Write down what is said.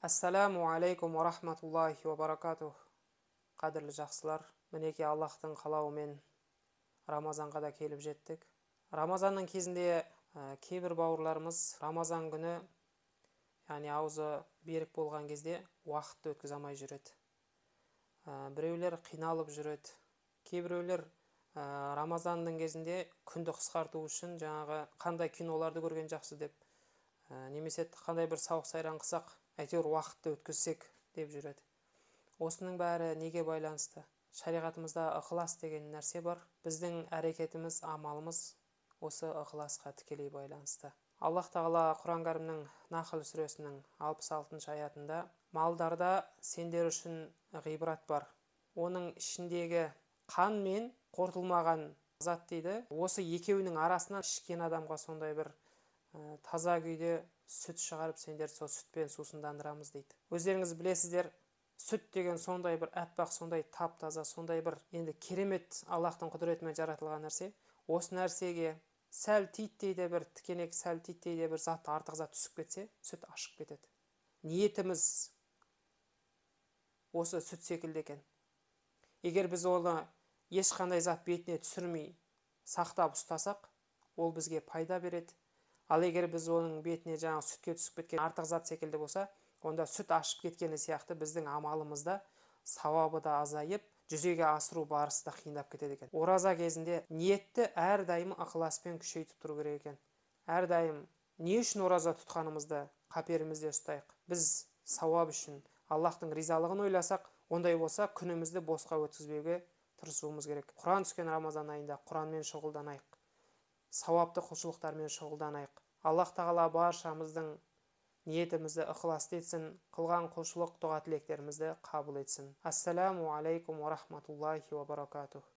Ассаламу алейкум ва рахматуллахи ва баракатух. Қадірлі жақсылар, мінеки Аллахтың қалауымен Рамазанға да келіп жеттік. Рамазанның кезінде кейбір бауырларымыз Рамазан күні, яғни аузы берік болған кезде уақытты өткізе алмай жүреді. Біреулер қиналып жүреді. Кейбіреулер Рамазанның кезінде күнді қысқарту үшін жаңағы қандай киноларды көрген жақсы деп, немесе қандай бір сауық сайран қылсақ, әйтеуір уақытты өткізсек деп жүреді. Осының бәрі неге байланысты? Шариғатымызда ықылас деген нәрсе бар. Біздің әрекетіміз, амалымыз осы ықыласқа тікелей байланысты. Аллах тағала Құран кәрімнің Нахл сүресінің 66 аятында: малдарда сендер үшін ғибрат бар. Оның ішіндегі қан мен қорытылмаған зат дейді. Осы екеуінің арасынан ішкен адамға сондай бір таза күйде сүт шығарып, сендер сол сүтпен сусындандырамыз дейді. Өздеріңіз білесіздер, сүт деген сондай бір әппақ, сондай тап-таза, сондай бір енді керемет Аллахтың құдіретімен жаратылған нәрсе. Осы нәрсеге сәл титтей де бір тікенек, сәл титтей де бір зат, артық зат түсіп кетсе, сүт ашып кетеді. Ниетіміз осы сүт секілді екен. Егер біз оны ешқандай зат бетіне түсірмей сақтап ұстасақ, ол бізге пайда береді. Ал егер біз оның бетіне жаңағы сүтке түсіп кеткен артық зат секілді болса, онда сүт ашып кеткені сияқты біздің амалымызда сауабы да азайып, жүзеге асыру барысы да қиындап кетеді екен. Ораза кезінде ниетті әрдайым ықыласпен күшейтіп тұру керек екен. Әрдайым не үшін ораза тұтқанымызды қаперімізде ұстайық. Біз сауап үшін, Аллахтың ризалығын ойласақ, ондай болса күнімізді босқа өткізбеуге тырысуымыз керек. Құран түскен Рамазан айында Құранмен шұғылданайық, сауапты құлшылықтармен шұғылданайық. Аллах тағала баршамыздың ниетімізді ықыласты етсін, қылған құлшылық дұға тілектерімізді қабыл етсін. Ассаламу алейкум ва рахматуллахи ва баракатух.